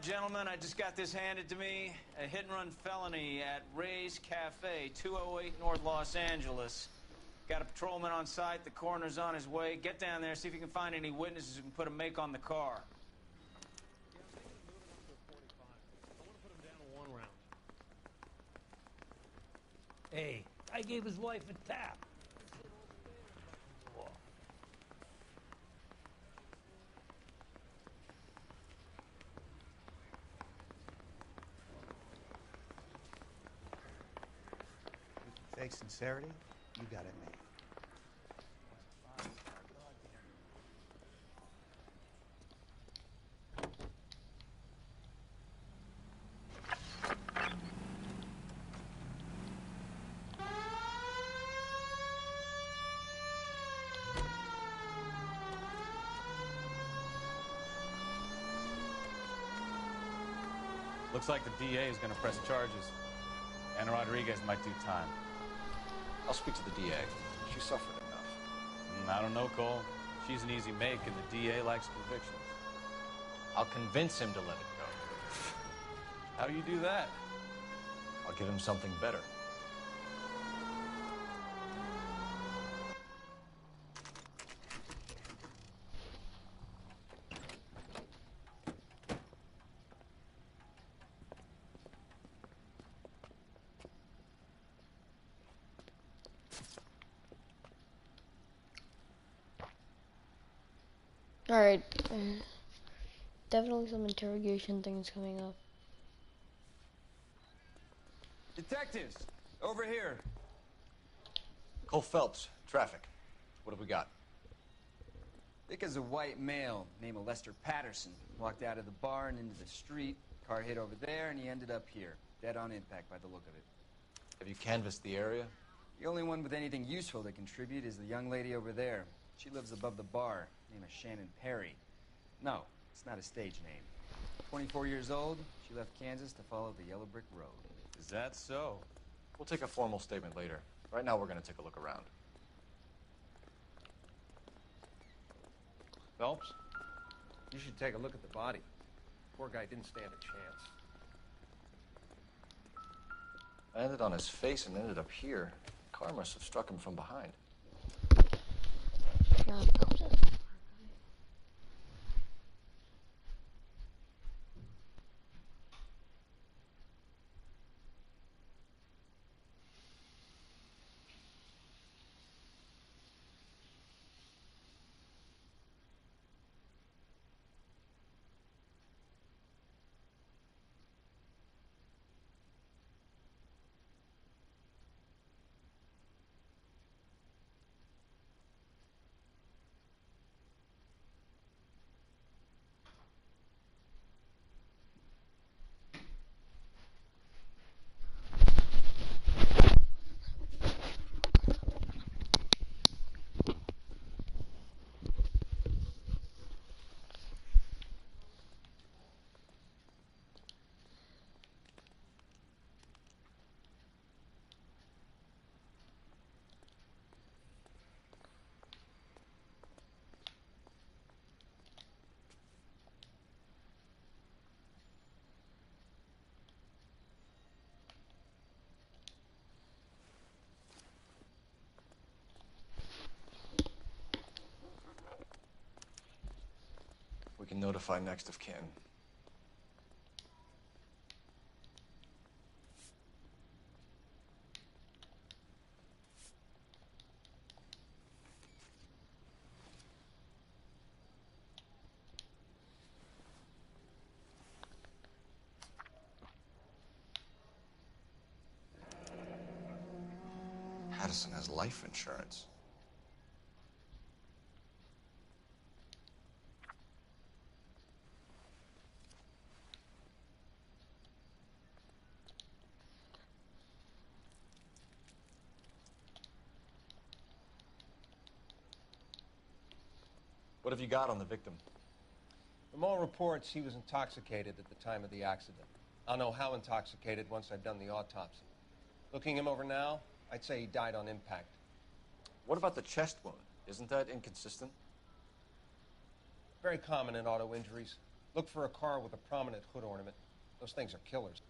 gentlemen, I just got this handed to me. A hit-and-run felony at Ray's Cafe, 208 North Los Angeles. Got a patrolman on site. The coroner's on his way. Get down there, see if you can find any witnesses who can put a make on the car. Hey, I gave his wife a tap. Fake sincerity? You got it made. Looks like the DA is going to press charges. And Rodriguez might do time. I'll speak to the DA. She suffered enough. I don't know, Cole. She's an easy make, and the DA likes convictions. I'll convince him to let it go. How do you do that? I'll give him something better. Alright, definitely some interrogation things coming up. Detectives, over here. Cole Phelps, traffic. What have we got? Thick as a white male named Lester Patterson. Walked out of the bar and into the street. Car hit over there, and he ended up here. Dead on impact by the look of it. Have you canvassed the area? The only one with anything useful to contribute is the young lady over there. She lives above the bar. Name is Shannon Perry. No, it's not a stage name. 24 years old, she left Kansas to follow the yellow brick road. Is that so? We'll take a formal statement later. Right now, we're going to take a look around. Phelps, you should take a look at the body. Poor guy didn't stand a chance. Landed on his face and ended up here. The car must have struck him from behind. We can notify next of kin. Patterson has life insurance. What have you got on the victim? From all reports, he was intoxicated at the time of the accident. I'll know how intoxicated once I've done the autopsy. Looking him over now, I'd say he died on impact. What about the chest wound? Isn't that inconsistent? Very common in auto injuries. Look for a car with a prominent hood ornament. Those things are killers.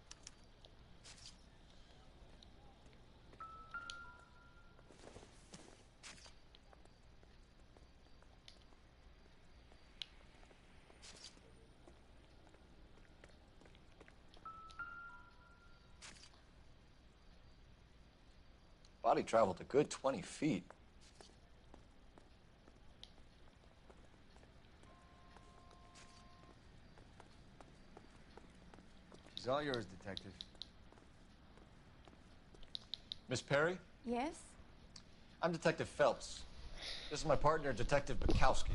Body traveled a good 20 feet. She's all yours, Detective. Miss Perry? Yes? I'm Detective Phelps. This is my partner, Detective Bukowski.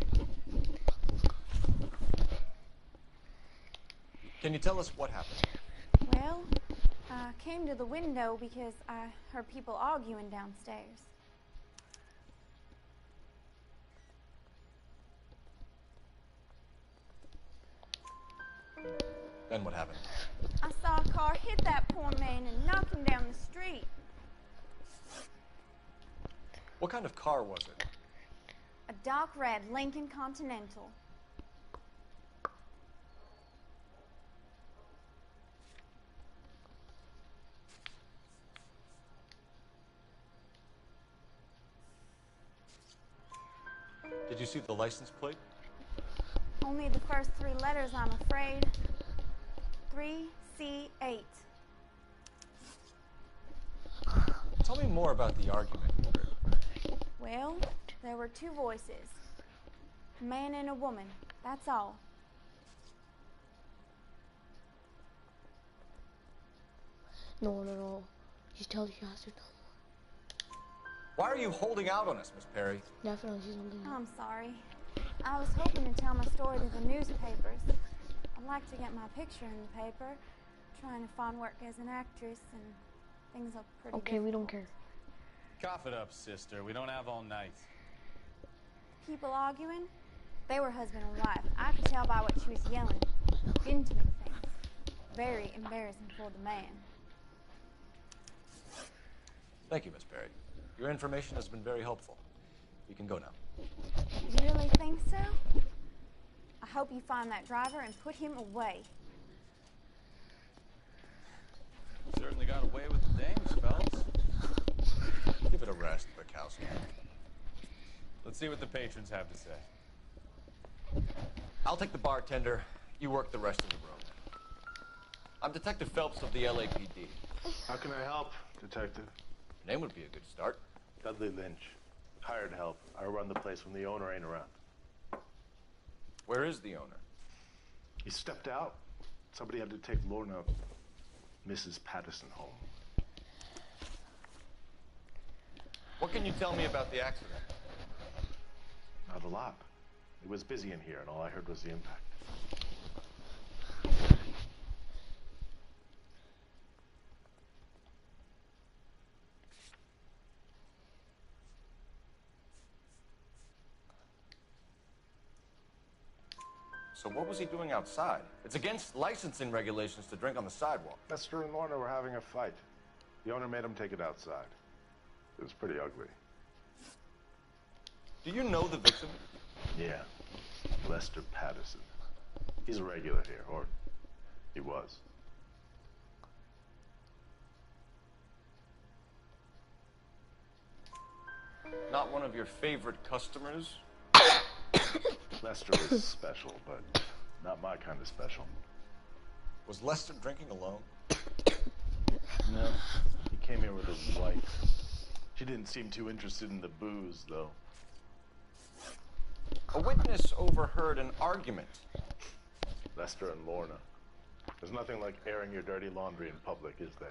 Can you tell us what happened? Well, I came to the window because I heard people arguing downstairs. Then what happened? I saw a car hit that poor man and knock him down the street. What kind of car was it? A dark red Lincoln Continental. Did you see the license plate? Only the first 3 letters, I'm afraid. 3C8. Tell me more about the argument you heard. Well, there were 2 voices. A man and a woman. That's all. No. Just tell her she has to tell more. Why are you holding out on us, Miss Perry? Definitely she's holding out. I'm sorry. I was hoping to tell my story to the newspapers. I'd like to get my picture in the paper. Trying to find work as an actress, and things look pretty Okay, we don't difficult. care. Cough it up, sister. We don't have all night. People arguing? They were husband and wife. I could tell by what she was yelling. Intimate things. Very embarrassing for the man. Thank you, Miss Perry. Your information has been very helpful. You can go now. You really think so? I hope you find that driver and put him away. Certainly got away with the dames, Phelps. Give it a rest, Bukowski. Let's see what the patrons have to say. I'll take the bartender. You work the rest of the room. I'm Detective Phelps of the LAPD. How can I help, Detective? Your name would be a good start. Dudley Lynch. Hired help. I run the place when the owner ain't around. Where is the owner? He stepped out. Somebody had to take Lorna, Mrs. Patterson, home. What can you tell me about the accident? Not a lot. It was busy in here, and all I heard was the impact. So what was he doing outside? It's against licensing regulations to drink on the sidewalk. Lester and Lorna were having a fight. The owner made him take it outside. It was pretty ugly. Do you know the victim? Yeah. Lester Patterson. He's a regular here, or he was. Not one of your favorite customers? Lester was special, but not my kind of special. Was Lester drinking alone? No. He came here with his wife. She didn't seem too interested in the booze, though. A witness overheard an argument. Lester and Lorna. There's nothing like airing your dirty laundry in public, is there?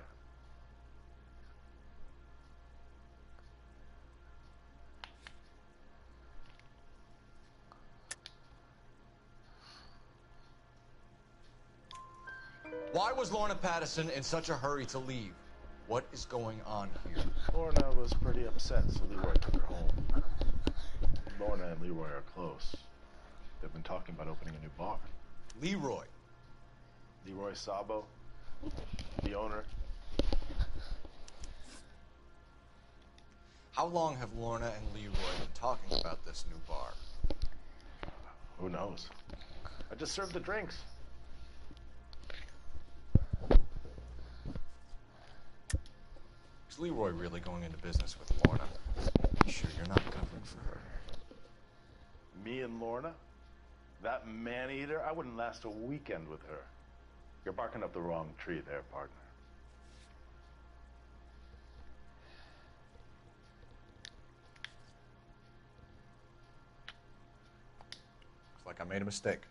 Why was Lorna Patterson in such a hurry to leave? What is going on here? Lorna was pretty upset, so Leroy took her home. Lorna and Leroy are close. They've been talking about opening a new bar. Leroy. Leroy Sabo, the owner. How long have Lorna and Leroy been talking about this new bar? Who knows? I just served the drinks. Is Leroy really going into business with Lorna? You sure you're not covering for her? Me and Lorna? That man-eater? I wouldn't last a weekend with her. You're barking up the wrong tree there, partner. Looks like I made a mistake.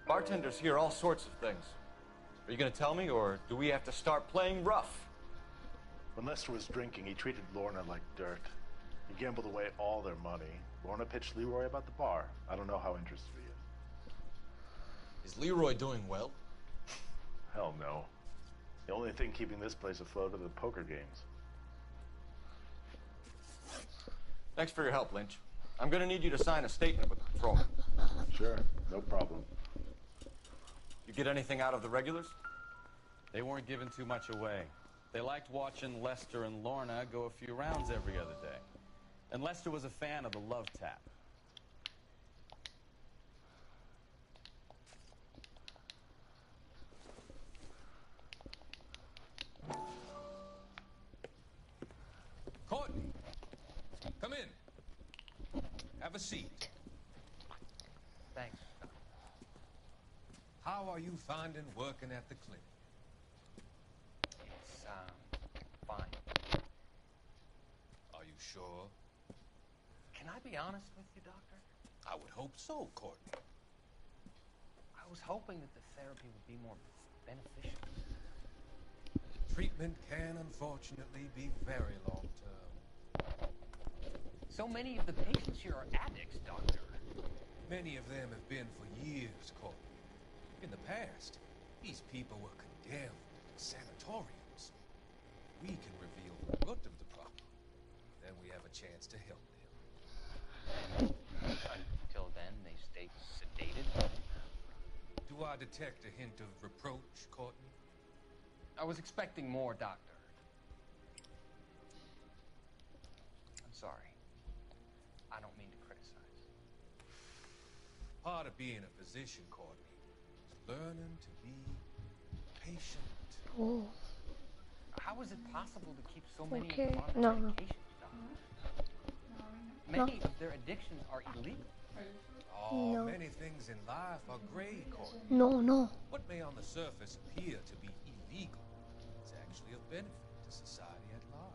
Bartenders hear all sorts of things. Are you going to tell me, or do we have to start playing rough? When Lester was drinking, he treated Lorna like dirt. He gambled away all their money. Lorna pitched Leroy about the bar. I don't know how interested he is. Is Leroy doing well? Hell no. The only thing keeping this place afloat are the poker games. Thanks for your help, Lynch. I'm going to need you to sign a statement with the patrolman. Sure, no problem. You get anything out of the regulars? They weren't giving too much away. They liked watching Lester and Lorna go a few rounds every other day. And Lester was a fan of the love tap. Courtney, come in. Have a seat. Thanks. How are you finding working at the clinic? It's, fine. Are you sure? Can I be honest with you, Doctor? I would hope so, Courtney. I was hoping that the therapy would be more beneficial. Treatment can unfortunately be very long-term. So many of the patients here are addicts, Doctor. Many of them have been for years, Courtney. In the past, these people were condemned in sanatoriums. We can reveal the root of the problem. Then we have a chance to help them. Until then, they stay sedated. Do I detect a hint of reproach, Courtney? I was expecting more, Doctor. I'm sorry. I don't mean to criticize. Part of being a physician, Courtney, is learning to be patient. Oh. How is it possible to keep so many Okay. chronic No. medications, Doctor? Many of their addictions are illegal. Oh, No. many things in life are gray, Courtney. No. What may on the surface appear to be illegal is actually of benefit to society at large.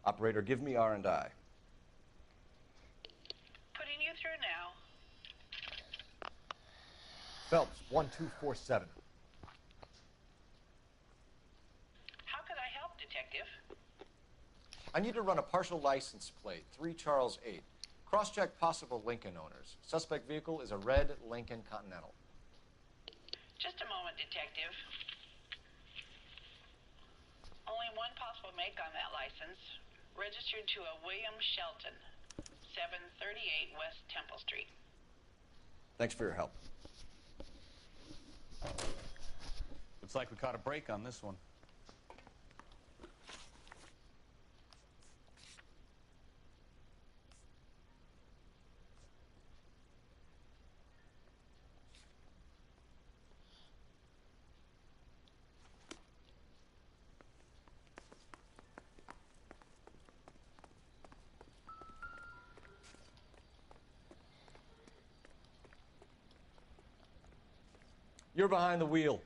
Operator, give me R&I. Putting you through now. Phelps, 1247. How could I help, Detective? I need to run a partial license plate, 3 Charles 8. Cross-check possible Lincoln owners. Suspect vehicle is a red Lincoln Continental. Just a moment, Detective. Only one possible make on that license. Registered to a William Shelton, 738 West Temple Street. Thanks for your help. Looks like we caught a break on this one. You're behind the wheel.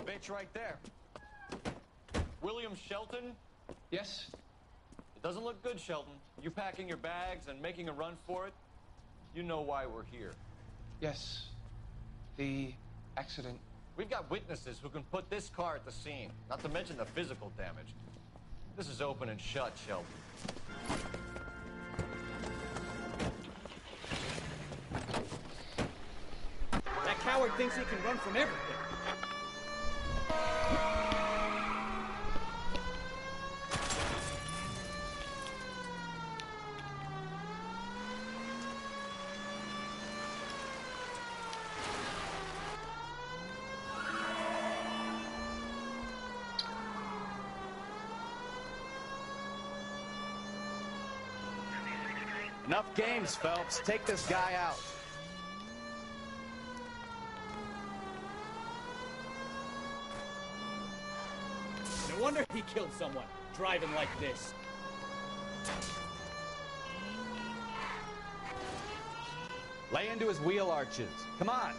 bait's right there. William Shelton? Yes? It doesn't look good, Shelton. You packing your bags and making a run for it? You know why we're here. Yes. The accident. We've got witnesses who can put this car at the scene, not to mention the physical damage. This is open and shut, Shelton. That coward thinks he can run from everything. Enough games, Phelps. Take this guy out. No wonder he killed someone, driving like this. Lay into his wheel arches. Come on.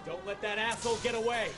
Don't let that asshole get away.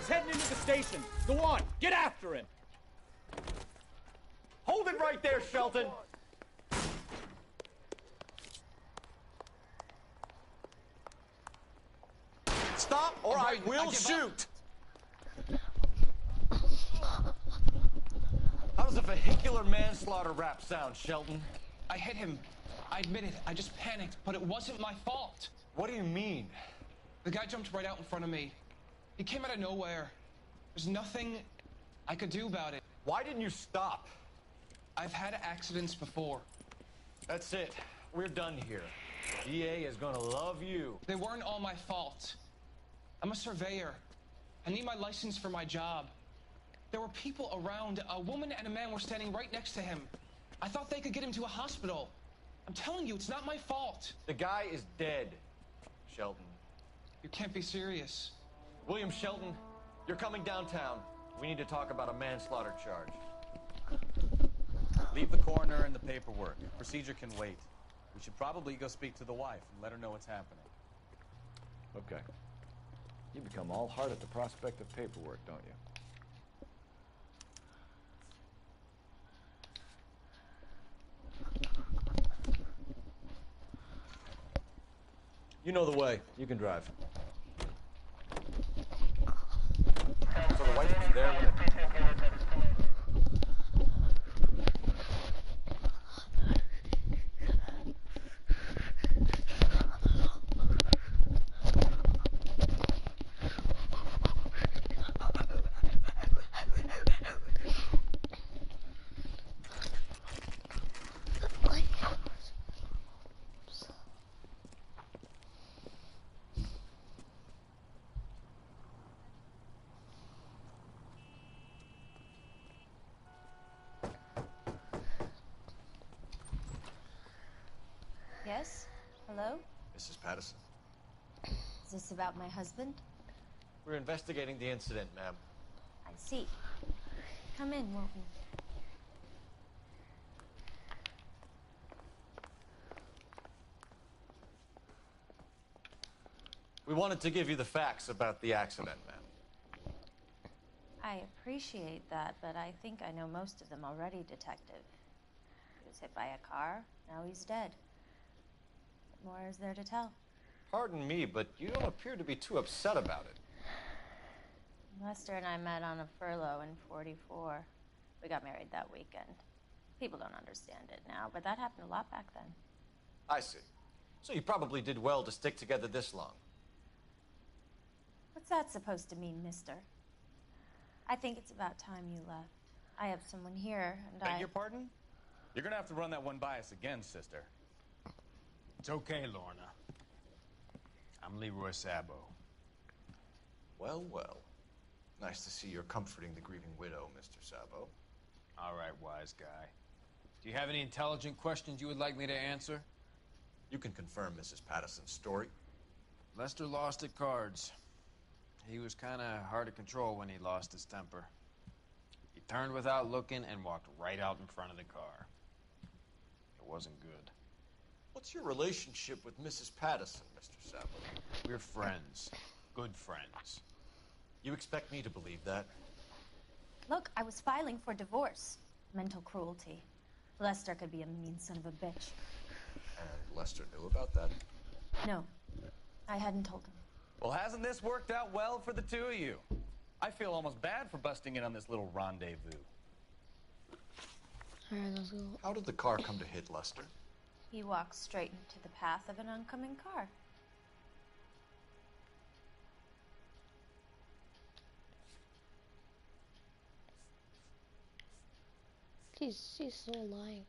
Heading into the station. Go on, get after him. Hold it right there, Shelton. Stop, or I will shoot. How does a vehicular manslaughter rap sound, Shelton? I hit him. I admit it. I just panicked, but it wasn't my fault. What do you mean? The guy jumped right out in front of me. He came out of nowhere. There's nothing I could do about it. Why didn't you stop? I've had accidents before. That's it. We're done here. DA is gonna love you. They weren't all my fault. I'm a surveyor. I need my license for my job. There were people around. A woman and a man were standing right next to him. I thought they could get him to a hospital. I'm telling you, it's not my fault. The guy is dead, Shelton. You can't be serious. William Shelton, you're coming downtown. We need to talk about a manslaughter charge. Leave the coroner and the paperwork. Procedure can wait. We should probably go speak to the wife and let her know what's happening. Okay. You become all heart at the prospect of paperwork, don't you? You know the way. You can drive. So the wife was there when it... Yes? Hello? Mrs. Patterson. Is this about my husband? We're investigating the incident, ma'am. I see. Come in, won't you? We wanted to give you the facts about the accident, ma'am. I appreciate that, but I think I know most of them already, Detective. He was hit by a car, now he's dead. What more is there to tell? Pardon me, but you don't appear to be too upset about it. Lester and I met on a furlough in '44. We got married that weekend. People don't understand it now, but that happened a lot back then. I see. So you probably did well to stick together this long. What's that supposed to mean, mister? I think it's about time you left. I have someone here, and Beg your pardon? You're gonna have to run that one by us again, sister. It's okay, Lorna. I'm Leroy Sabo. Well, well. Nice to see you're comforting the grieving widow, Mr. Sabo. All right, wise guy. Do you have any intelligent questions you would like me to answer? You can confirm Mrs. Patterson's story. Lester lost at cards. He was kind of hard to control when he lost his temper. He turned without looking and walked right out in front of the car. It wasn't good. What's your relationship with Mrs. Patterson, Mr. Sabo? We're friends. Good friends. You expect me to believe that? Look, I was filing for divorce. Mental cruelty. Lester could be a mean son of a bitch. And Lester knew about that? No, I hadn't told him. Well, hasn't this worked out well for the two of you? I feel almost bad for busting in on this little rendezvous. Alright, let's go. How did the car come to hit Lester? He walked straight into the path of an oncoming car. She's so lying.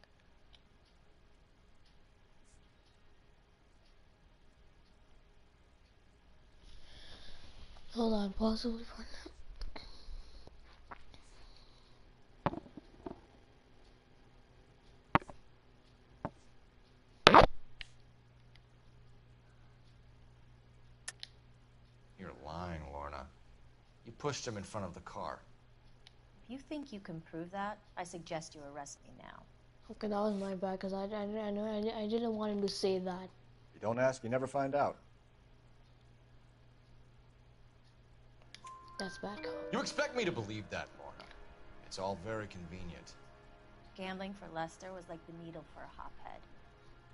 Hold on, possibly for now. You're lying, Lorna. You pushed him in front of the car. If you think you can prove that, I suggest you arrest me now. Okay, that was my bad, because I didn't want him to say that. You don't ask, you never find out. That's bad cop. You expect me to believe that, Lorna. It's all very convenient. Gambling for Lester was like the needle for a hophead.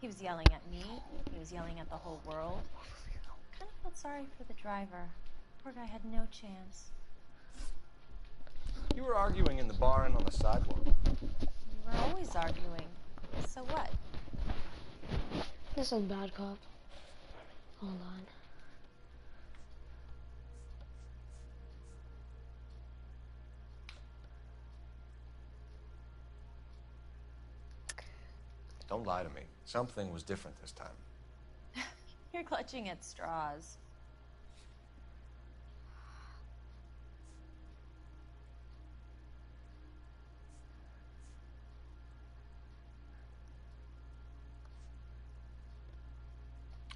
He was yelling at me. He was yelling at the whole world. I kind of felt sorry for the driver. Poor guy had no chance. You were arguing in the bar and on the sidewalk. We were always arguing. So what? This is bad cop. Hold on. Don't lie to me. Something was different this time. You're clutching at straws.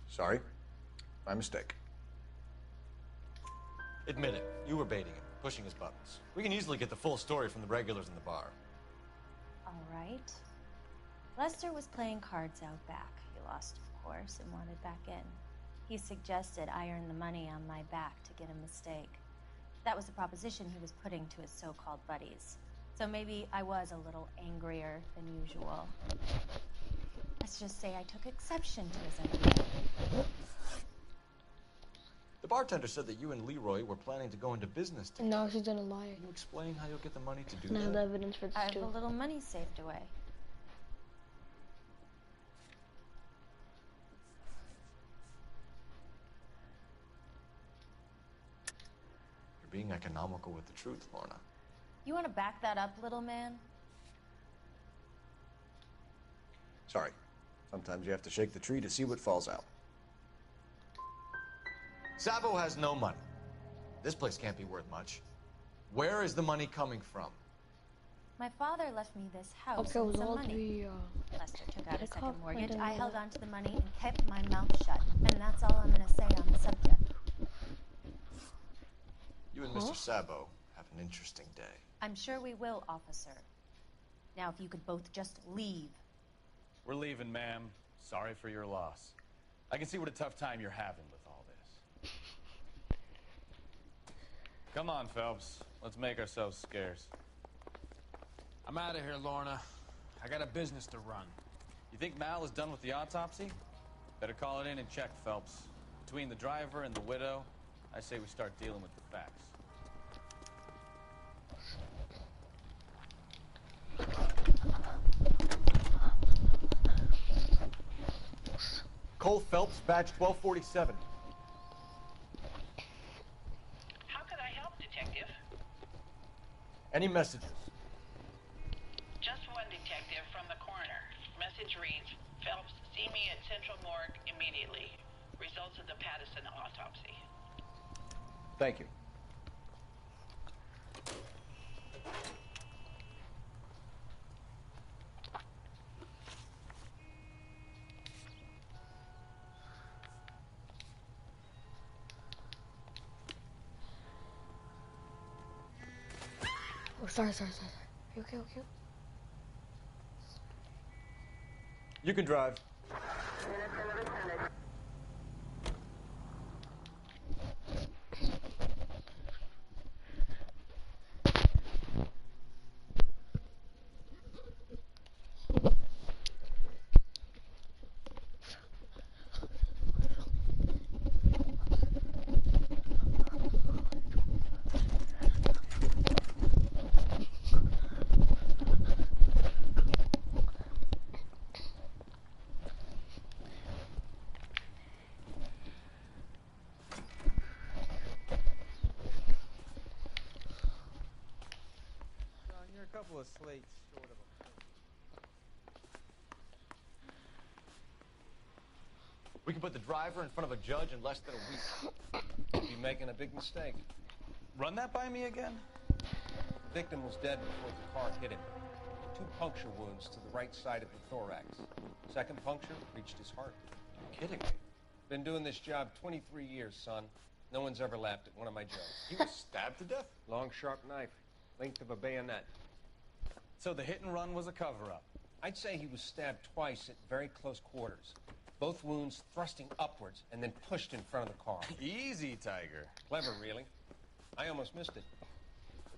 Sorry. My mistake. Admit it. You were baiting him, pushing his buttons. We can easily get the full story from the regulars in the bar. All right. Lester was playing cards out back. He lost, of course, and wanted back in. He suggested I earn the money on my back to get a mistake. That was the proposition he was putting to his so-called buddies. So maybe I was a little angrier than usual. Let's just say I took exception to his idea. The bartender said that you and Leroy were planning to go into business together. No, she's gonna lie. Can you explain how you'll get the money to do And I have that? the evidence for this I have too. a little money saved away. You're being economical with the truth, Lorna. You want to back that up, little man? Sorry. Sometimes you have to shake the tree to see what falls out. Sabo has no money. This place can't be worth much. Where is the money coming from? My father left me this house Okay, it and was some all money. three, Lester took out a the second cop mortgage. pointed I it held out. on to the money and kept my mouth shut. And that's all I'm going to say on the subject. You and Mr. Sabo have an interesting day. I'm sure we will, officer. Now, if you could both just leave. We're leaving, ma'am. Sorry for your loss. I can see what a tough time you're having with all this. Come on, Phelps. Let's make ourselves scarce. I'm out of here, Lorna. I got a business to run. You think Mal is done with the autopsy? Better call it in and check, Phelps. Between the driver and the widow, I say we start dealing with the facts. Cole Phelps, badge 1247. How could I help, Detective? Any messages? Just one detective from the coroner. Message reads, Phelps, see me at Central Morgue immediately. Results of the Patterson autopsy. Thank you. Oh, sorry. You okay? You can drive. You're a couple of slates short of a We can put the driver in front of a judge in less than a week. You'd be making a big mistake. Run that by me again? The victim was dead before the car hit him. 2 puncture wounds to the right side of the thorax. Second puncture reached his heart. You're kidding me. Been doing this job 23 years, son. No one's ever laughed at one of my jokes. He was stabbed to death? Long, sharp knife. Length of a bayonet. So the hit and run was a cover-up? I'd say he was stabbed twice at very close quarters. Both wounds thrusting upwards and then pushed in front of the car. Easy, Tiger. Clever, really. I almost missed it.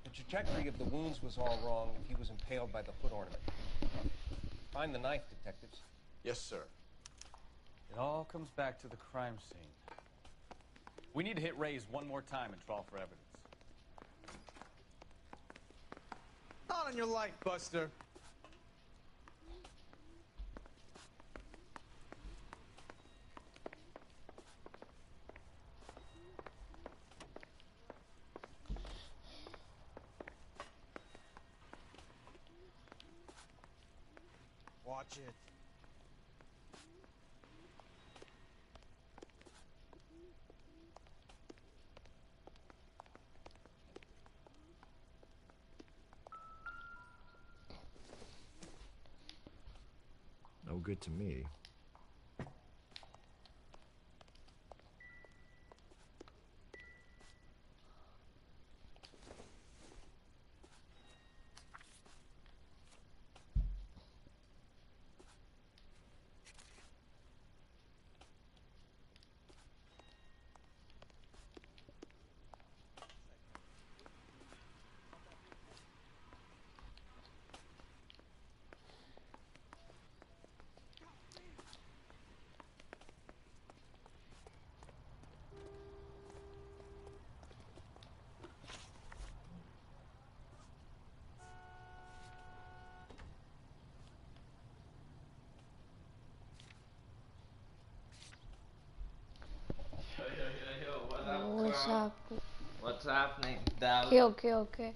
The trajectory of the wounds was all wrong if he was impaled by the hood ornament. Find the knife, detectives. Yes, sir. It all comes back to the crime scene. We need to hit Ray's one more time and trawl for evidence. Not on your life, Buster. Watch it. No good to me. What's happening? What's happening, Dad? Okay.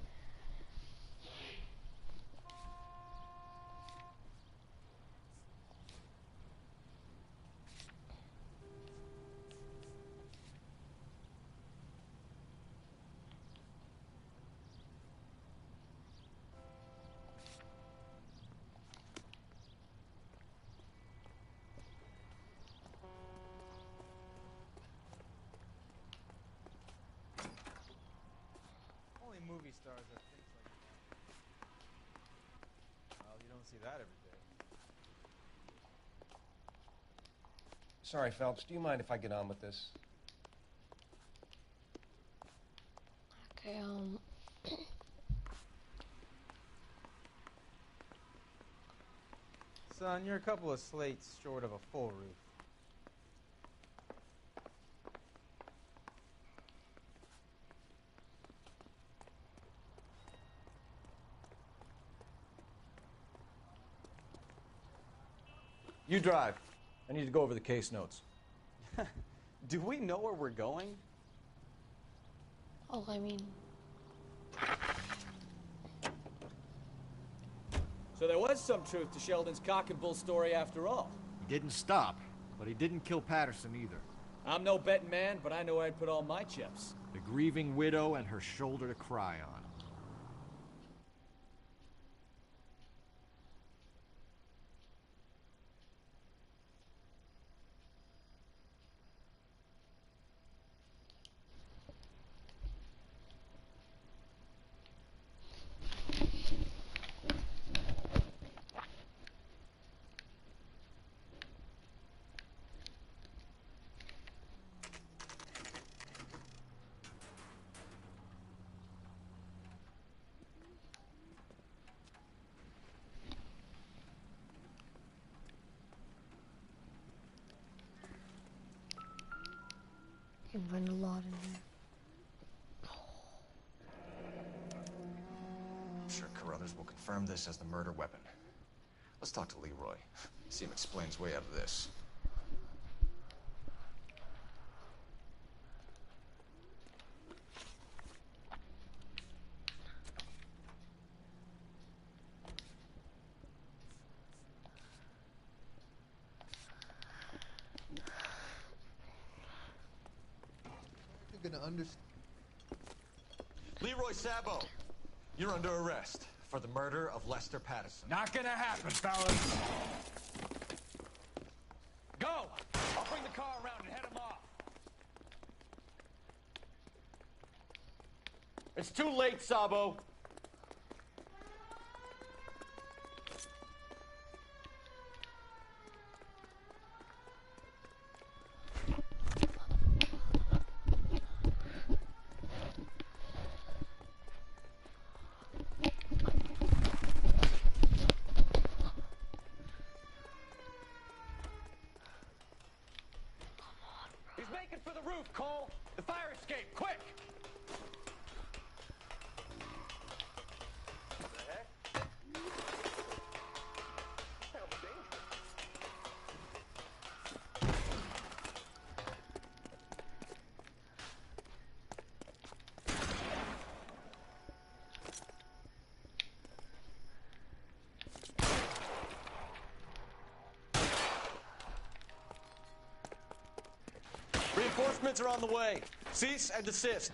Only movie stars have things like that. Well, you don't see that every day. Sorry, Phelps. Do you mind if I get on with this? Okay, Son, you're a couple of slates short of a full roof. You drive. I need to go over the case notes. Do we know where we're going? oh, I mean, So there was some truth to Sheldon's cock and bull story after all. He didn't stop, but he didn't kill Patterson either. I'm no betting man, but I know I'd put all my chips. The grieving widow and her shoulder to cry on. You can find a lot in here. I'm sure Carruthers will confirm this as the murder weapon. Let's talk to Leroy. See him explain his way out of this. You're gonna understand. Leroy Sabo, you're under arrest for the murder of Lester Patterson. Not gonna happen, fellas. Go! I'll bring the car around and head him off. It's too late, Sabo. He's making for the roof, Cole. The fire escape, quick! Reinforcements are on the way. Cease and desist.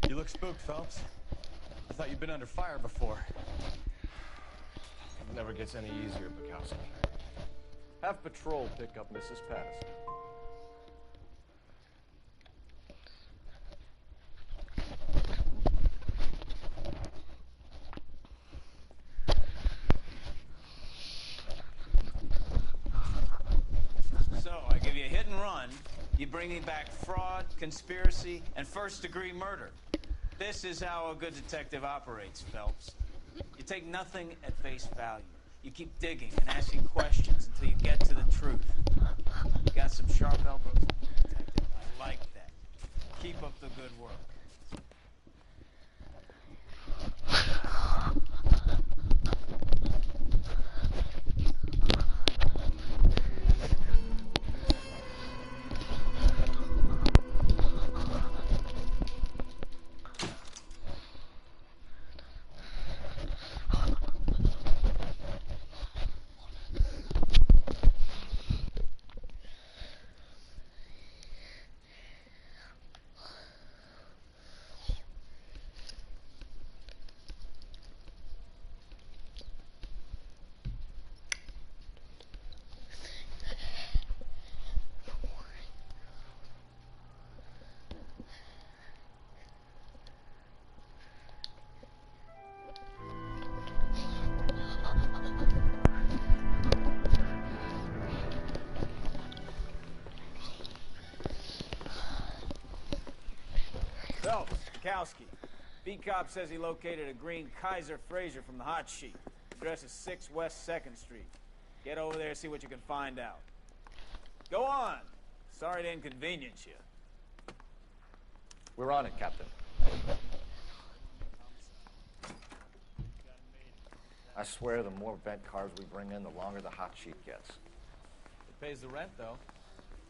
You look spooked, Phelps. I thought you'd been under fire before. It never gets any easier, Bukowski. Have patrol pick up Mrs. Patterson. So, I give you a hit and run. You bring me back fraud, conspiracy, and first-degree murder. This is how a good detective operates, Phelps. You take nothing at face value. You keep digging and asking questions until you get to the truth. You got some sharp elbows, detective. I like that. Keep up the good work. Phelps, Bukowski. Beat cop says he located a green Kaiser Fraser from the hot sheet. Address is 6 West 2nd Street. Get over there, see what you can find out. Go on. Sorry to inconvenience you. We're on it, Captain. I swear the more bent cars we bring in, the longer the hot sheet gets. It pays the rent, though.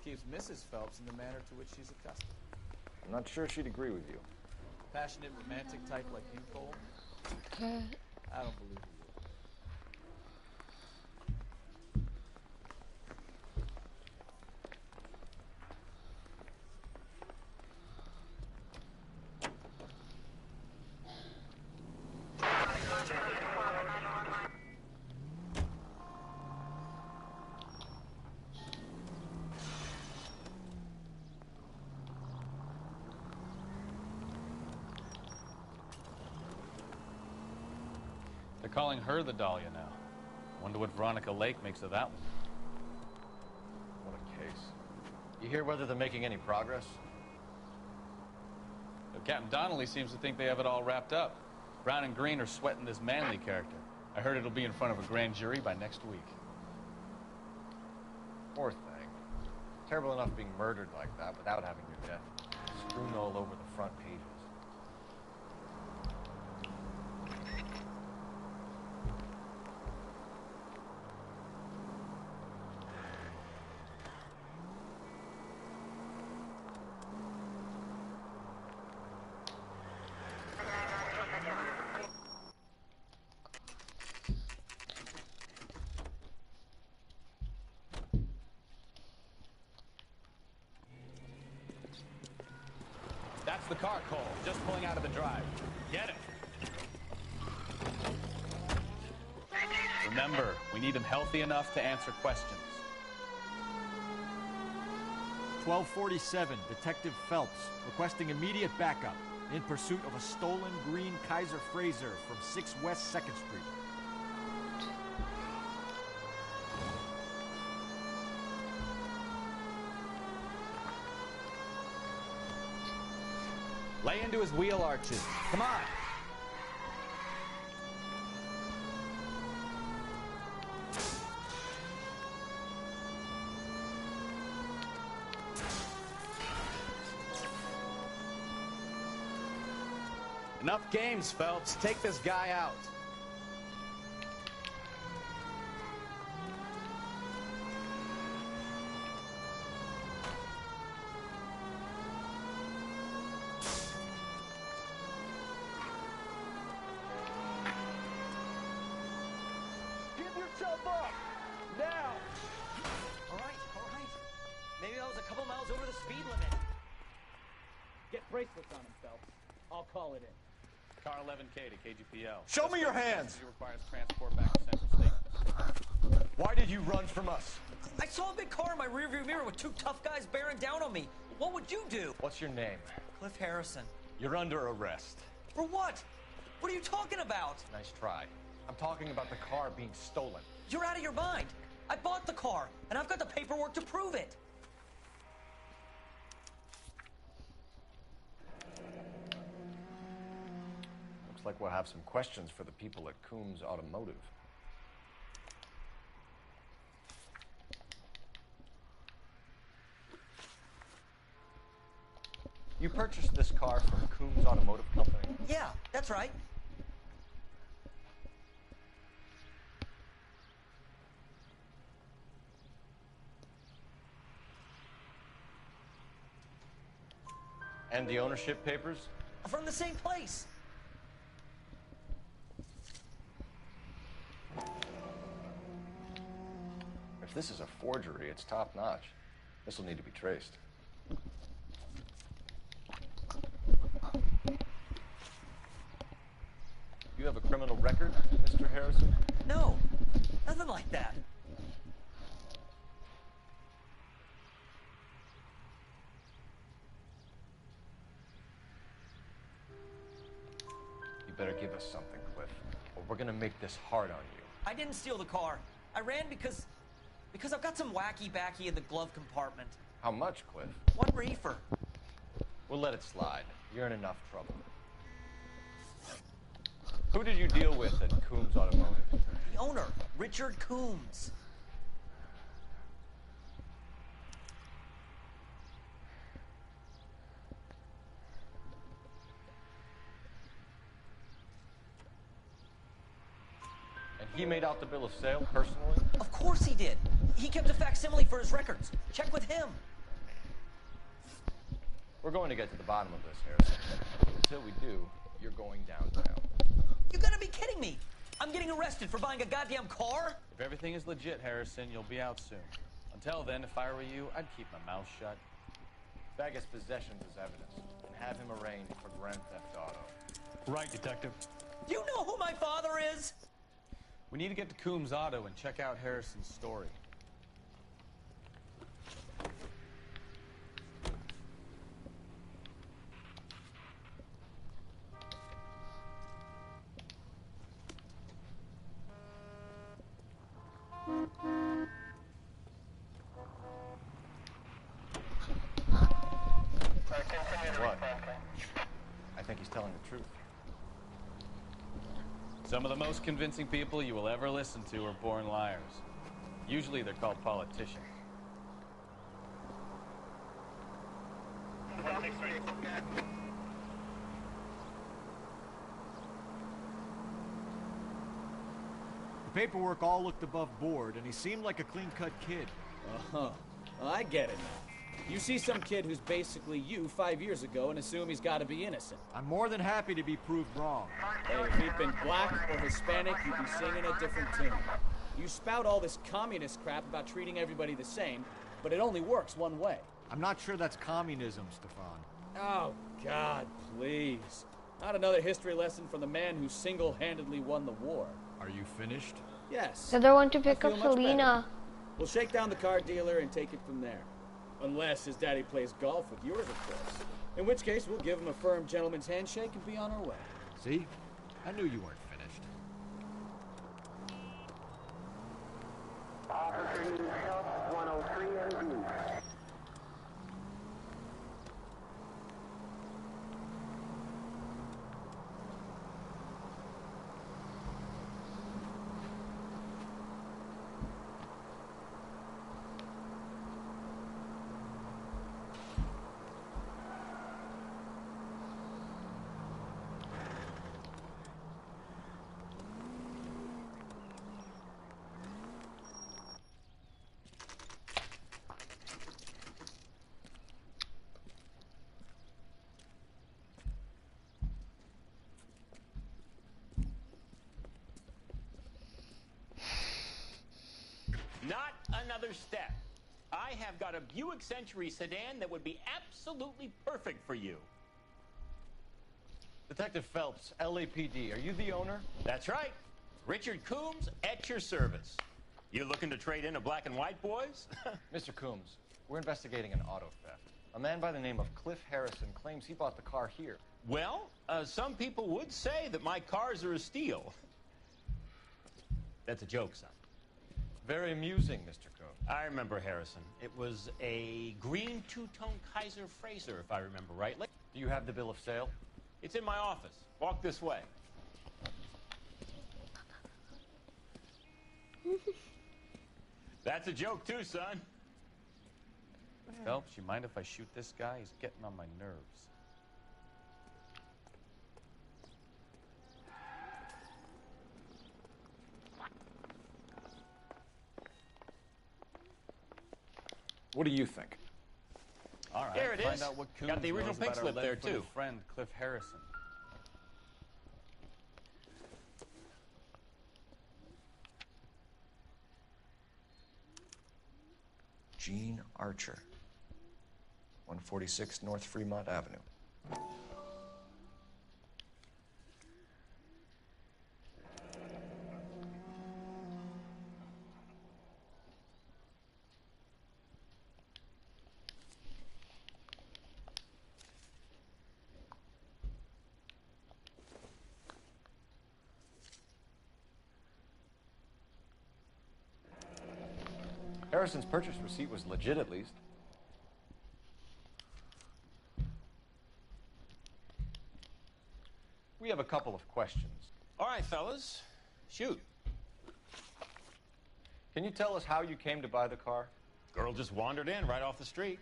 keeps Mrs. Phelps in the manner to which she's accustomed. I'm not sure she'd agree with you. Passionate, romantic type like you, Cole? Okay. I don't believe you. They're calling her the Dahlia now. Wonder what Veronica Lake makes of that one. What a case. You hear whether they're making any progress? Captain Donnelly seems to think they have it all wrapped up. Brown and Green are sweating this Manley character. I heard it'll be in front of a grand jury by next week. Poor thing. Terrible enough being murdered like that without having your death strewn all over the front pages. That's the car, Cole. Just pulling out of the drive. Get it. Remember, we need him healthy enough to answer questions. 1247, Detective Phelps, requesting immediate backup in pursuit of a stolen green Kaiser Frazer from 6 West 2nd Street. Lay into his wheel arches. Come on. Enough games, Phelps. Take this guy out. Give yourself up! Now! All right. Maybe I was a couple miles over the speed limit. Get bracelets on him, Phelps. I'll call it in. Car 11K to KGPL. Show me your hands! Requires transport back to Central State. Why did you run from us? I saw a big car in my rearview mirror with 2 tough guys bearing down on me. What would you do? What's your name? Cliff Harrison. You're under arrest. For what? What are you talking about? Nice try. I'm talking about the car being stolen. You're out of your mind. I bought the car, and I've got the paperwork to prove it. Looks like we'll have some questions for the people at Coombs Automotive. You purchased this car from Coombs Automotive Company? Yeah, that's right. And the ownership papers? From the same place. If this is a forgery, it's top-notch. This will need to be traced. You have a criminal record, Mr. Harrison? No, nothing like that. You better give us something, Cliff, or we're gonna make this hard on you. I didn't steal the car. I ran because I've got some wacky backy in the glove compartment. How much, Cliff? 1 reefer. We'll let it slide. You're in enough trouble. Who did you deal with at Coombs Automotive? The owner, Richard Coombs. And he made out the bill of sale personally? Of course he did. He kept a facsimile for his records. Check with him. We're going to get to the bottom of this, Harrison. Until we do, you're going downtown. You gotta be kidding me! I'm getting arrested for buying a goddamn car? If everything is legit, Harrison, you'll be out soon. Until then, if I were you, I'd keep my mouth shut. Bag his possessions as evidence, and have him arraigned for Grand Theft Auto. Right, Detective. Do you know who my father is? We need to get to Coombs Auto and check out Harrison's story. What? I think he's telling the truth. Some of the most convincing people you will ever listen to are born liars. Usually they're called politicians. The paperwork all looked above board, and he seemed like a clean-cut kid. Uh-huh. Well, I get it now. You see some kid who's basically you 5 years ago and assume he's got to be innocent. I'm more than happy to be proved wrong. Hey, if he'd been black or Hispanic, you'd be singing a different tune. You spout all this communist crap about treating everybody the same, but it only works one way. I'm not sure that's communism, Stefan. Oh, God, please. Not another history lesson from the man who single-handedly won the war. Are you finished? Yes. So they want to pick I up feel much better. Selena. We'll shake down the car dealer and take it from there. Unless his daddy plays golf with yours, of course. In which case, we'll give him a firm gentleman's handshake and be on our way. See? I knew you weren't finished. Officer needs help, 103 MD. Not another step. I have got a Buick Century sedan that would be absolutely perfect for you. Detective Phelps, LAPD, are you the owner? That's right. Richard Coombs at your service. You looking to trade in a black and white, boys? Mr. Coombs, we're investigating an auto theft. A man by the name of Cliff Harrison claims he bought the car here. Well, some people would say that my cars are a steal. That's a joke, son. Very amusing, Mr. Coombs. I remember Harrison. It was a green two-tone Kaiser Frazer, if I remember rightly. Do you have the bill of sale? It's in my office. Walk this way. That's a joke too, son. Phelps, you mind if I shoot this guy? He's getting on my nerves. What do you think? All right, Here it find is. out what Coombs Got the original knows pink about our slip there, lead-footed too. friend, Cliff Harrison. Gene Archer, 146 North Fremont Avenue. Harrison's purchase receipt was legit, at least. We have a couple of questions. All right, fellas. Shoot. Can you tell us how you came to buy the car? Girl just wandered in right off the street.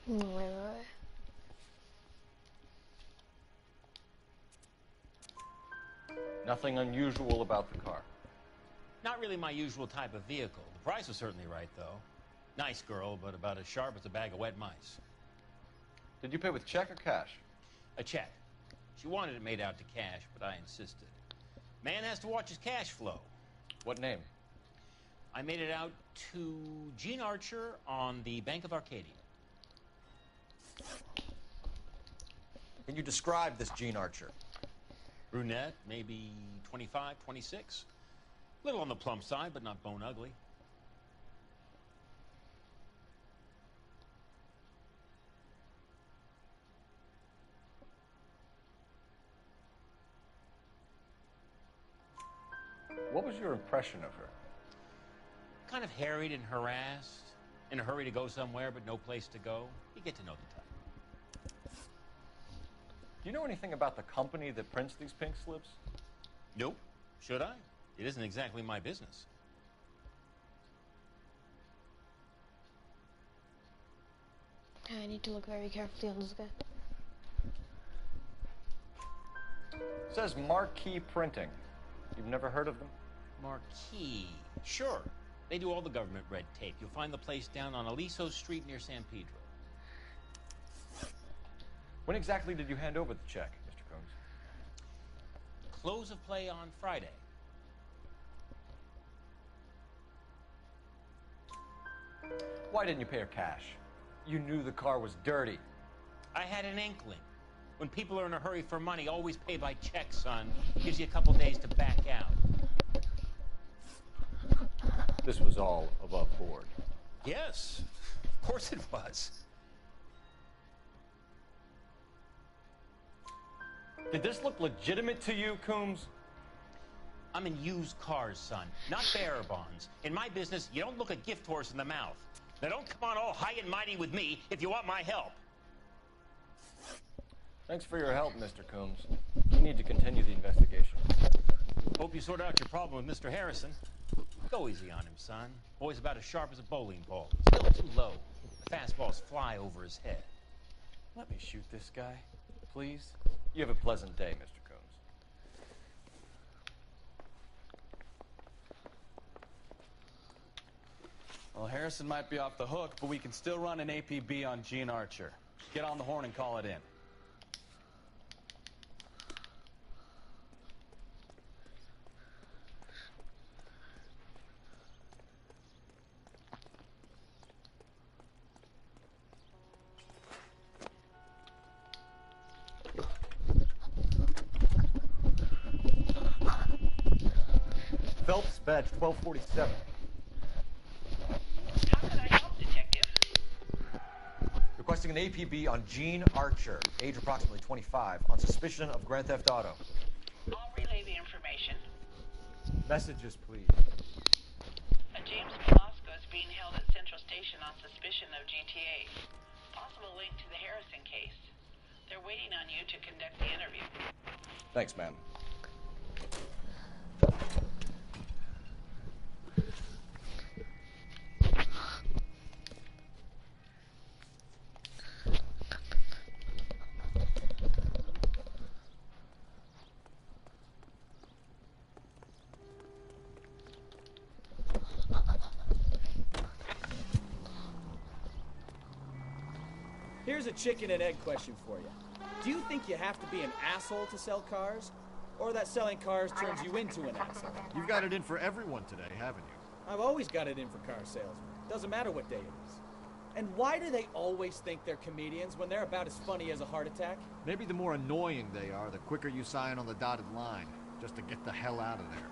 Wait. Nothing unusual about the car. Not really my usual type of vehicle. The price was certainly right, though. Nice girl, but about as sharp as a bag of wet mice. Did you pay with check or cash? A check. She wanted it made out to cash, but I insisted. Man has to watch his cash flow. What name? I made it out to Gene Archer on the Bank of Arcadia. Can you describe this Gene Archer? Brunette, maybe 25, 26. Little on the plump side, but not bone ugly. What was your impression of her? Kind of harried and harassed, in a hurry to go somewhere, but no place to go. You get to know the type. Do you know anything about the company that prints these pink slips? Nope. Should I? It isn't exactly my business. I need to look very carefully on this guy. It says Marquee Printing. You've never heard of them? Marquee. Sure. They do all the government red tape. You'll find the place down on Aliso Street near San Pedro. When exactly did you hand over the check, Mr. Combs? Close of play on Friday. Why didn't you pay her cash? You knew the car was dirty. I had an inkling. When people are in a hurry for money, always pay by check, son. Gives you a couple days to back out. This was all above board. Yes, of course it was. Did this look legitimate to you, Coombs? I'm in used cars, son, not bearer bonds. In my business, you don't look a gift horse in the mouth. Now don't come on all high and mighty with me if you want my help. Thanks for your help, Mr. Coombs. We need to continue the investigation. Hope you sort out your problem with Mr. Harrison. Go easy on him, son. Boy's about as sharp as a bowling ball. Still too low. The fastballs fly over his head. Let me shoot this guy, please. You have a pleasant day, Mr. Coombs. Well, Harrison might be off the hook, but we can still run an APB on Gene Archer. Get on the horn and call it in. Phelps, badge 1247. How can I help, Detective? Requesting an APB on Gene Archer, age approximately 25, on suspicion of Grand Theft Auto. I'll relay the information. Messages, please. A James Velasco is being held at Central Station on suspicion of GTA. Possible link to the Harrison case. They're waiting on you to conduct the interview. Thanks, ma'am. Here's a chicken and egg question for you. Do you think you have to be an asshole to sell cars? Or that selling cars turns you into an asshole? You've got it in for everyone today, haven't you? I've always got it in for car salesmen. Doesn't matter what day it is. And why do they always think they're comedians when they're about as funny as a heart attack? Maybe the more annoying they are, the quicker you sign on the dotted line, just to get the hell out of there.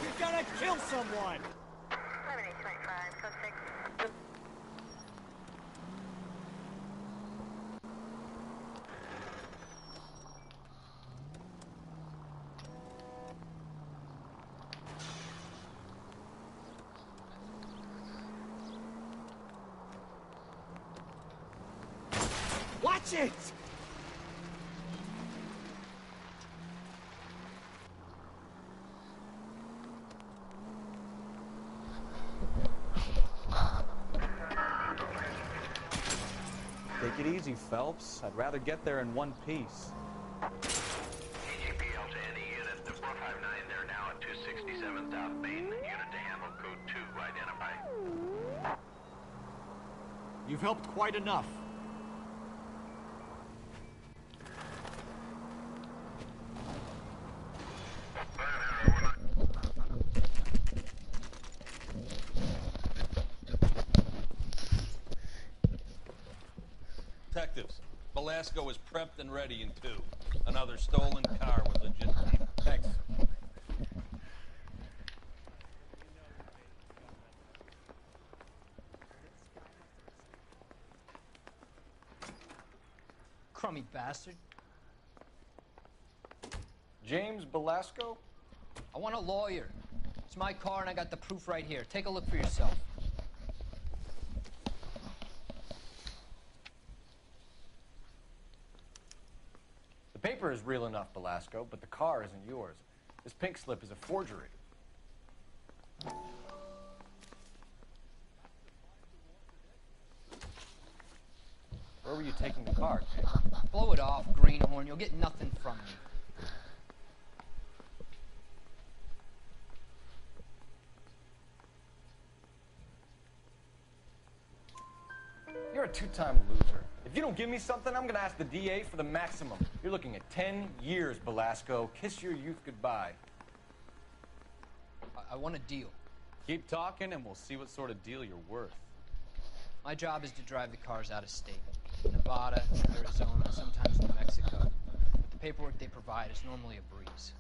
You're gonna kill someone! 7825, code 6. Watch it! Take it easy, Phelps. I'd rather get there in one piece. TGPL to any unit. The 459, they're now at 267 South Main. Unit to handle code 2, identify. You've helped quite enough. Detectives, Velasco is prepped and ready in 2. Another stolen car with legit... Thanks. Crummy bastard. James Velasco? I want a lawyer. It's my car and I got the proof right here. Take a look for yourself. The paper is real enough, Velasco, but the car isn't yours. This pink slip is a forgery. Where were you taking the car, James? Blow it off, greenhorn. You'll get nothing from me. You're a two-time loser. If you don't give me something, I'm gonna ask the DA for the maximum. You're looking at 10 years, Velasco. Kiss your youth goodbye. I want a deal. Keep talking and we'll see what sort of deal you're worth. My job is to drive the cars out of state. Nevada, Arizona, sometimes New Mexico. But the paperwork they provide is normally a breeze.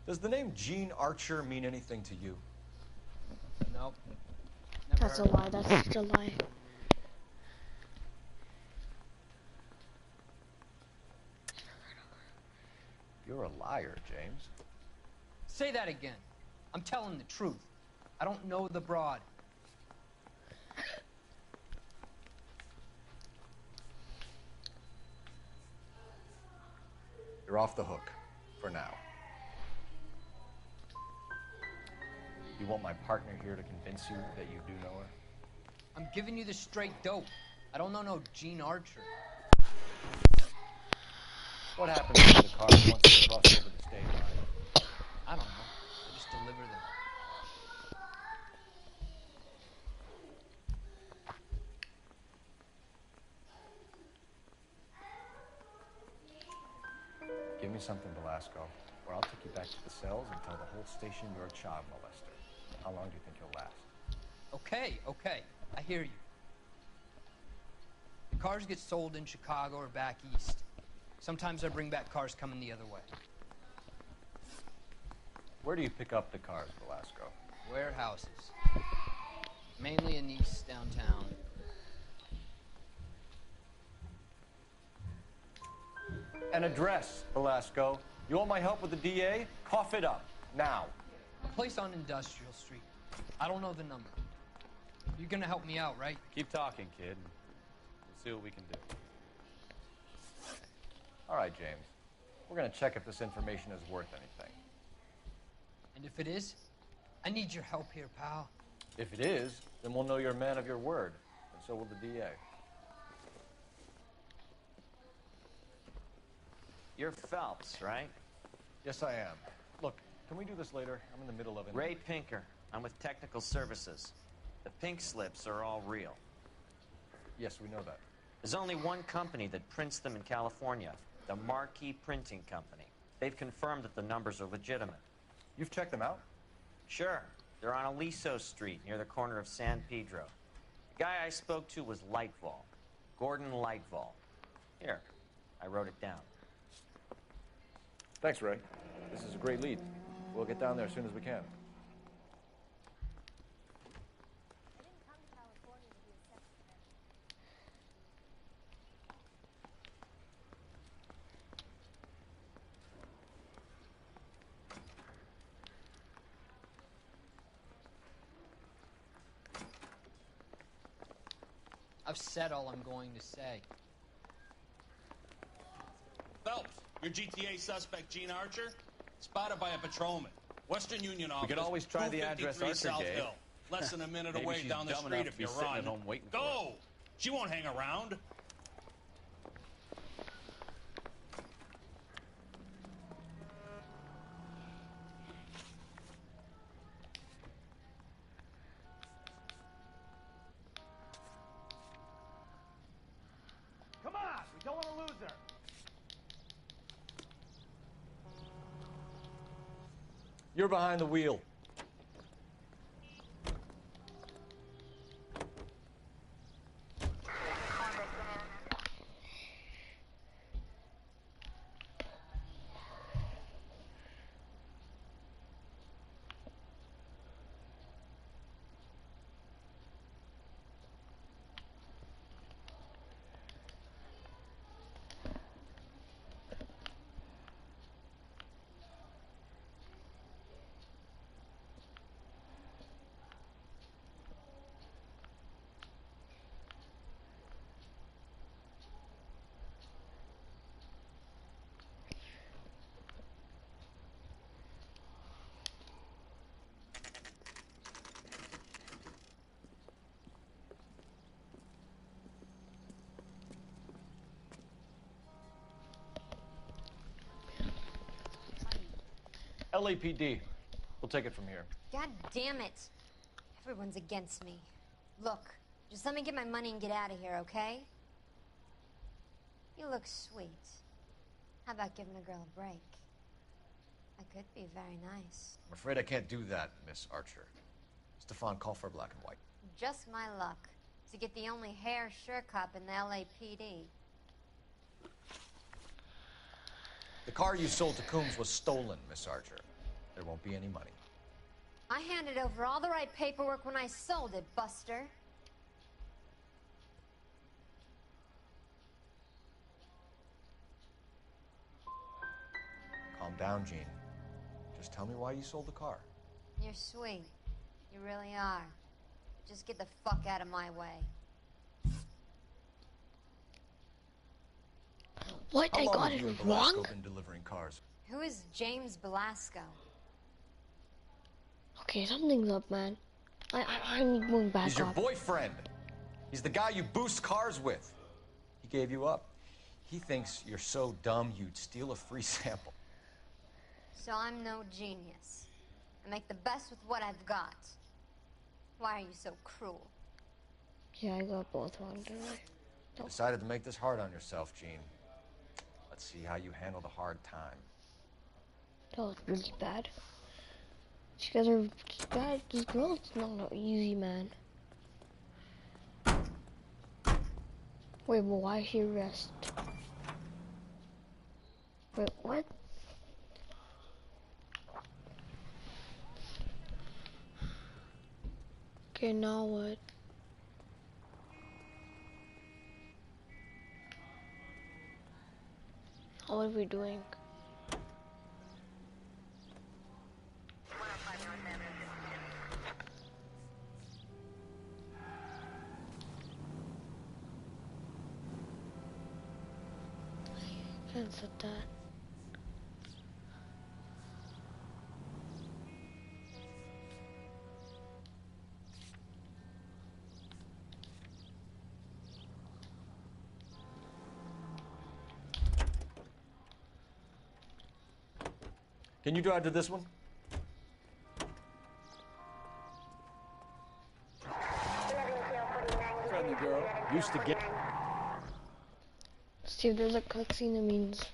Does the name Gene Archer mean anything to you? Nope. That's a lie. That's just a lie. You're a liar, James. Say that again. I'm telling the truth. I don't know the broad. You're off the hook. For now. You want my partner here to convince you that you do know her? I'm giving you the straight dope. I don't know no Gene Archer. What happens to the cars once they cross over the state line? I don't know. I just deliver them. Give me something, Velasco, or I'll take you back to the cells and tell the whole station you're a child molester. How long do you think you'll last? Okay, okay. I hear you. The cars get sold in Chicago or back east. Sometimes I bring back cars coming the other way. Where do you pick up the cars, Velasco? Warehouses. Mainly in East downtown. An address, Velasco. You want my help with the DA? Cough it up. Now. A place on Industrial Street. I don't know the number. You're gonna help me out, right? Keep talking, kid. We'll see what we can do. All right, James. We're gonna check if this information is worth anything. And if it is, I need your help here, pal. If it is, then we'll know you're a man of your word, and so will the DA. You're Phelps, right? Yes, I am. Look, can we do this later? I'm in the middle of it. Ray Pinker. I'm with Technical Services. The pink slips are all real. Yes, we know that. There's only one company that prints them in California, the Marquee Printing Company. They've confirmed that the numbers are legitimate. You've checked them out? Sure. They're on Aliso Street, near the corner of San Pedro. The guy I spoke to was Lightval. Gordon Lightval. Here, I wrote it down. Thanks, Ray. This is a great lead. We'll get down there as soon as we can. I've said all I'm going to say. Phelps, your GTA suspect, Gene Archer, spotted by a patrolman. Western Union office. We could always try the address 253 Archer South gave. Hill. Less than a minute Maybe away she's down the dumb street enough if to be you sitting run. at home waiting for Go! She won't hang around. Come on! We don't want to lose her! You're behind the wheel. LAPD. We'll take it from here. God damn it. Everyone's against me. Look, just let me get my money and get out of here, okay? You look sweet. How about giving a girl a break? I could be very nice. I'm afraid I can't do that, Miss Archer. Stefan, call for black and white. Just my luck to get the only hair sure cop in the LAPD. The car you sold to Coombs was stolen, Miss Archer. There won't be any money. I handed over all the right paperwork when I sold it, Buster. Calm down, Jean. Just tell me why you sold the car. You're sweet. You really are. Just get the fuck out of my way. What? How I long got have you it and Velasco wrong? been delivering cars? Who is James Belasco? Okay, something's up, man. I'm going back He's your up. boyfriend. He's the guy you boost cars with. He gave you up. He thinks you're so dumb you'd steal a free sample. So I'm no genius. I make the best with what I've got. Why are you so cruel? Yeah, I got both wrong, didn't I? You decided to make this hard on yourself, Jean. Let's see how you handle the hard time. That was really bad. These guys are just bad. This girl's not easy, man. Wait, but why is she arrested? Wait, what? Okay, now what? What are we doing? Can't set that. Can you drive to this one? Friendly girl. Used to get... See if there's a cutscene that means...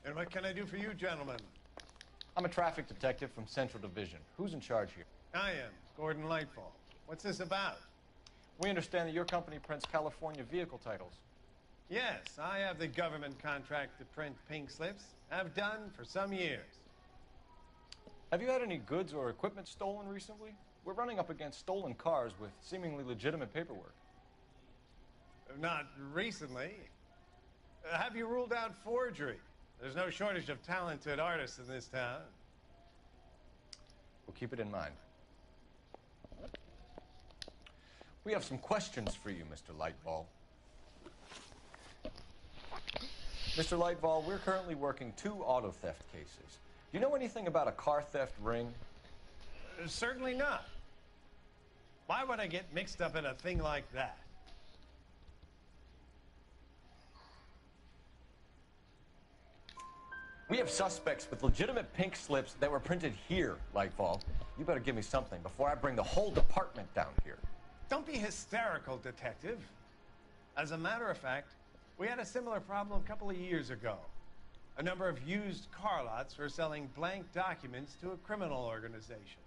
And what can I do for you, gentlemen? I'm a traffic detective from Central Division. Who's in charge here? I am, Gordon Lightfall. What's this about? We understand that your company prints California vehicle titles. Yes, I have the government contract to print pink slips. Have done for some years. Have you had any goods or equipment stolen recently? We're running up against stolen cars with seemingly legitimate paperwork. Not recently. Have you ruled out forgery? There's no shortage of talented artists in this town. We'll keep it in mind. We have some questions for you, Mr. Lightball. Mr. Lightball, we're currently working 2 auto theft cases. Do you know anything about a car theft ring? Certainly not. Why would I get mixed up in a thing like that? We have suspects with legitimate pink slips that were printed here, Lightfall. You better give me something before I bring the whole department down here. Don't be hysterical, Detective. As a matter of fact, we had a similar problem a couple of years ago. A number of used car lots were selling blank documents to a criminal organization.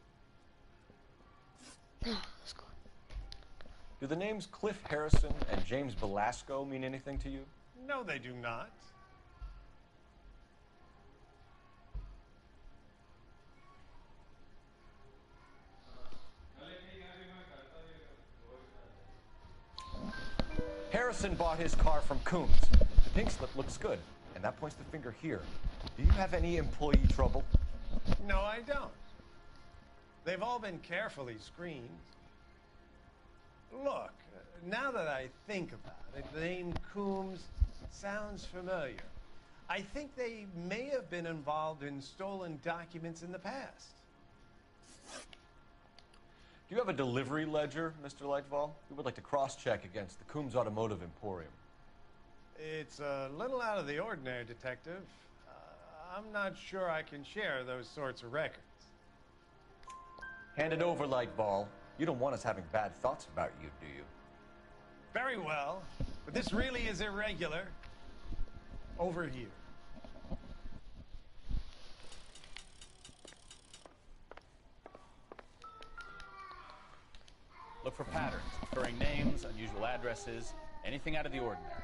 Do the names Cliff Harrison and James Velasco mean anything to you? No, they do not. Harrison bought his car from Coombs. The pink slip looks good, and that points the finger here. Do you have any employee trouble? No, I don't. They've all been carefully screened. Look, now that I think about it, the name Coombs sounds familiar. I think they may have been involved in stolen documents in the past. Do you have a delivery ledger, Mr. Lightfall? We would like to cross-check against the Coombs Automotive Emporium. It's a little out of the ordinary, Detective. I'm not sure I can share those sorts of records. Hand it over, Lightball. You don't want us having bad thoughts about you, do you? Very well, but this really is irregular. Over here. Look for patterns, recurring names, unusual addresses, anything out of the ordinary.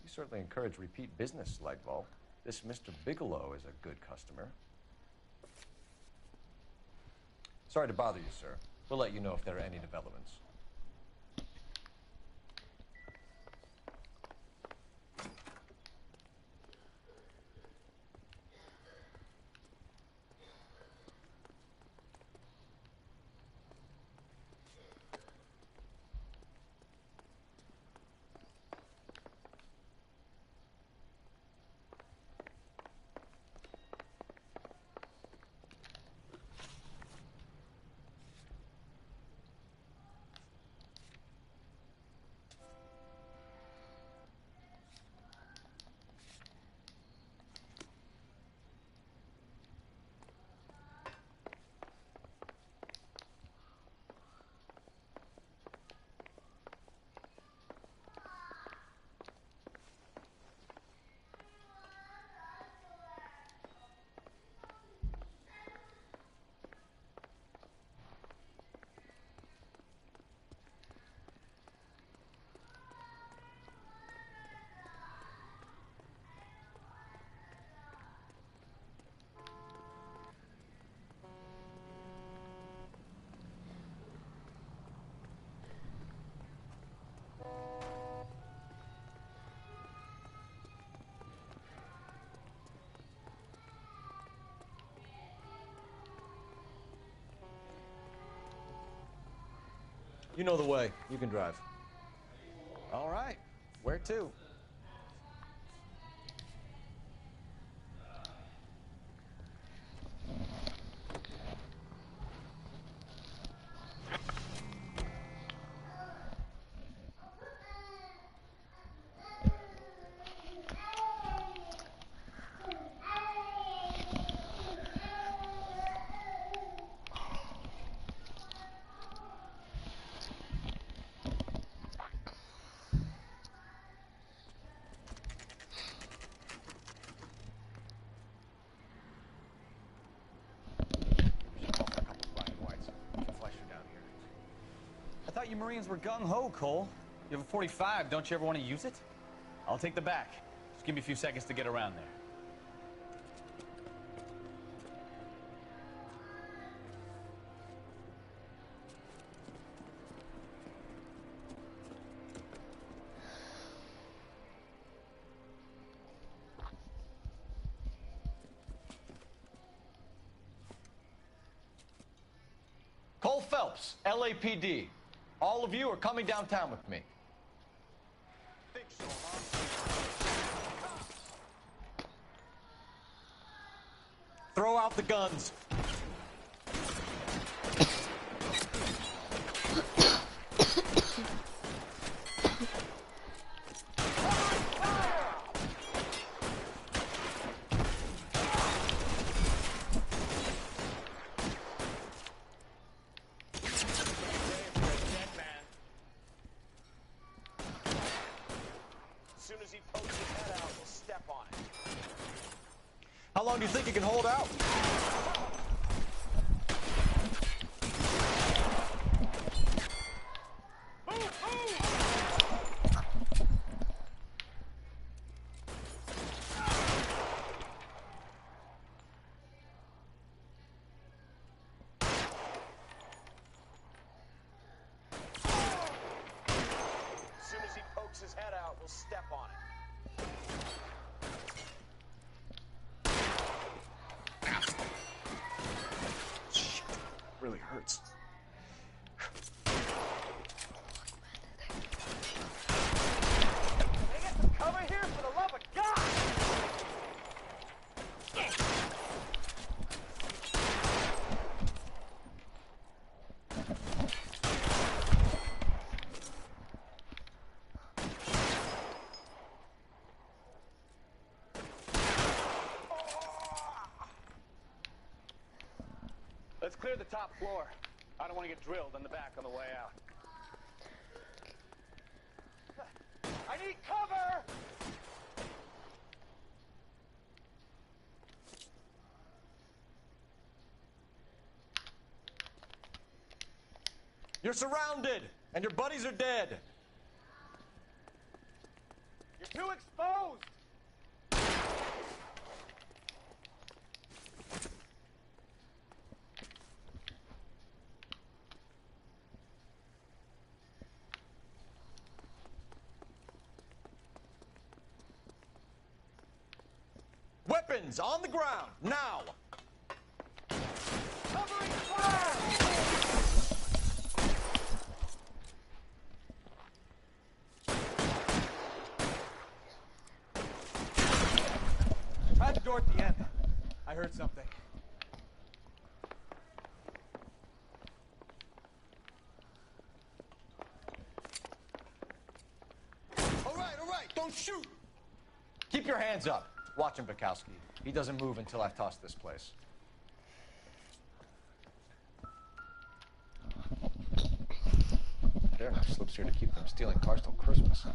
Certainly encourage repeat business, Lightball. This Mr. Bigelow is a good customer. Sorry to bother you, sir. We'll let you know if there are any developments. You know the way. You can drive. All right. Where to? you Marines were gung-ho, Cole. You have a 45. Don't you ever want to use it? I'll take the back. Just give me a few seconds to get around there. Cole Phelps, LAPD. All of you are coming downtown with me. Think so, huh? Throw out the guns. How long do you think you can hold out? As soon as he pokes his head out, we'll step on it. Really hurts. They get some cover here, for the love of God! Let's clear the top floor. I don't want to get drilled in the back on the way out. I need cover! You're surrounded, and your buddies are dead. You're too exposed! Weapons on the ground, now! Covering fire! Try the door at the end. I heard something. All right, don't shoot! Keep your hands up. Watch him, Bukowski. He doesn't move until I've tossed this place. There are enough slips here to keep them stealing cars till Christmas.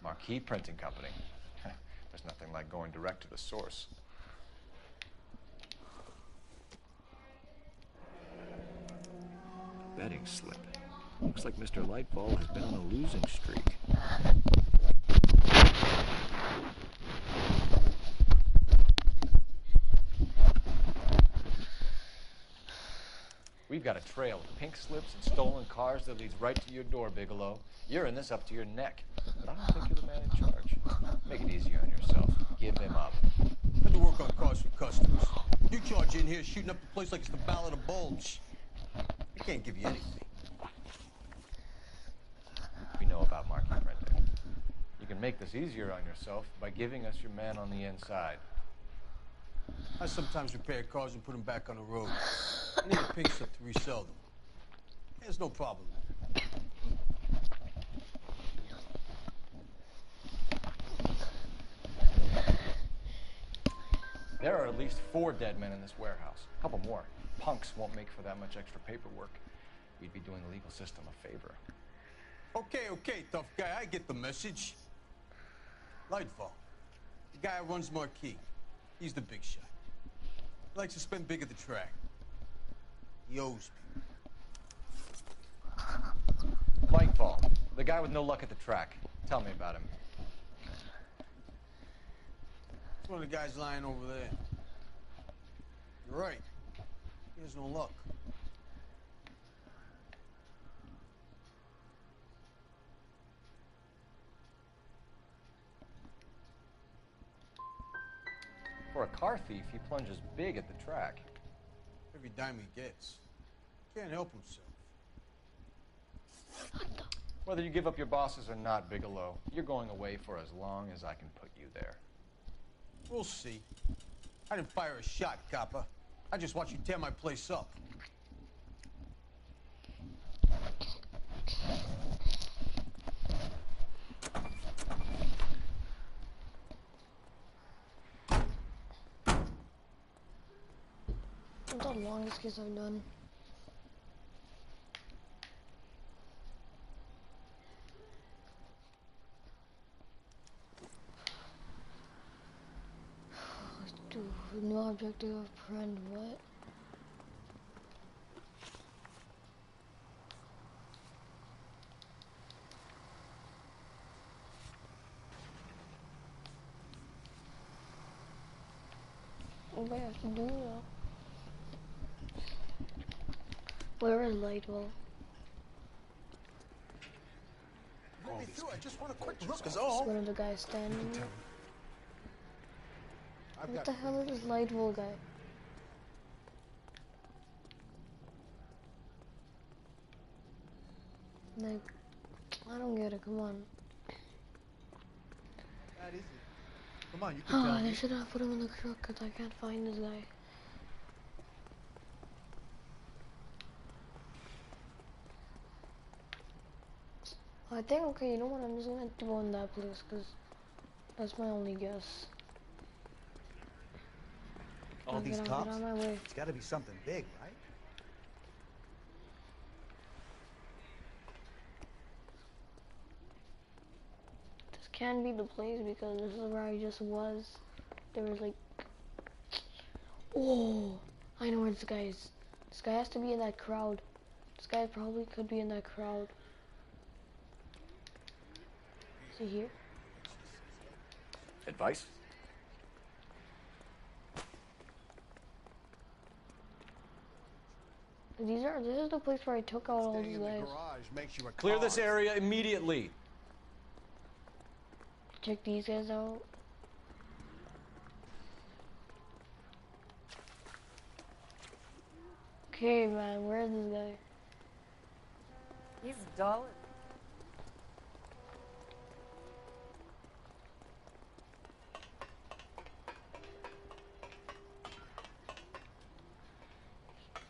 Marquee Printing Company. There's nothing like going direct to the source. Betting slip. Looks like Mr. Lightfall has been on a losing streak. We've got a trail of pink slips and stolen cars that leads right to your door, Bigelow. You're in this up to your neck. But I don't think you're the man in charge. Make it easier on yourself. Give him up. Had to work on cars for customers. You charge in here shooting up the place like it's the Ballad of Bulge. I can't give you anything. We know about marquee printing. You can make this easier on yourself by giving us your man on the inside. I sometimes repair cars and put them back on the road. I need a pink slip to resell them. There's no problem. There are at least 4 dead men in this warehouse. A couple more. Punks won't make for that much extra paperwork. We'd be doing the legal system a favor. Okay, tough guy. I get the message. Lightfall. The guy who runs Marquis. He's the big shot. He likes to spend big at the track. He owes people. Lightfall. The guy with no luck at the track. Tell me about him. It's one of the guys lying over there. You're right. He has no luck. For a car thief, he plunges big at the track. Every dime he gets. Can't help himself. Whether you give up your bosses or not, Bigelow, you're going away for as long as I can put you there. We'll see. I didn't fire a shot, copper. I just watched you tear my place up. That's the longest kiss I've done. No objective of friend, what? What do I have to do now? Where is Lightwell? Let me through. I just want a quick look is all. One of the guys standing there. What the hell is this Lightwell guy? Like, I don't get it, come on. That is it. Come on, you can tell Oh, me. they should have put him in the truck because I can't find this guy. I think, okay, you know what, I'm just gonna go in that place because that's my only guess. All these Get cops? on my way. It's got to be something big, right? This can't be the place because this is where I just was. There was like, oh, I know where this guy is. This guy has to be in that crowd. This guy probably could be in that crowd. Is he here? Advice? This is the place where I took out all these guys. Clear this area immediately. Check these guys out. Okay, man, where is this guy? He's dull.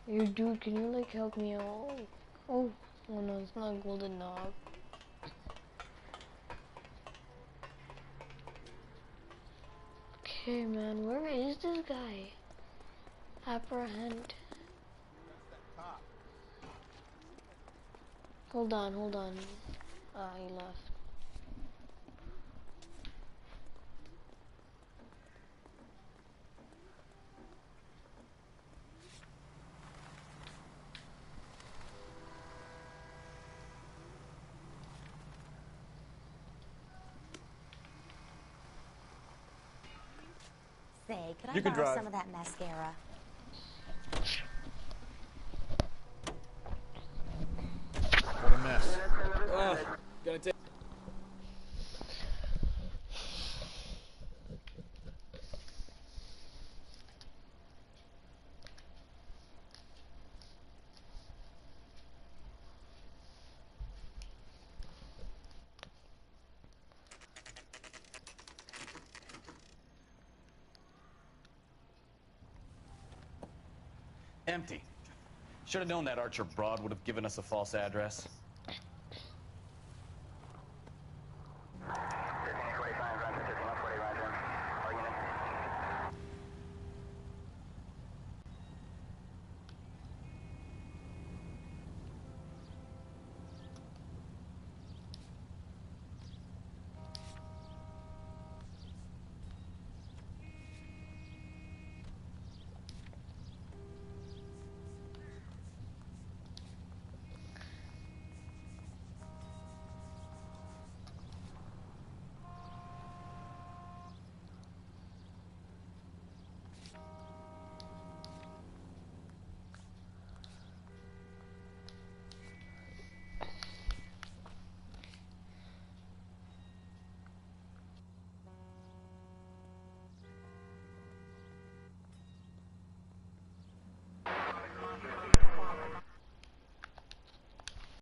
Yo, dude, can you like help me out? Oh no, it's not a golden knob. Okay, man, where is this guy? Apprehend. Hold on. He left. Say, could You I can borrow drive. some of that mascara? What a mess. Gonna take. Empty. Should have known that Archer Broad would have given us a false address.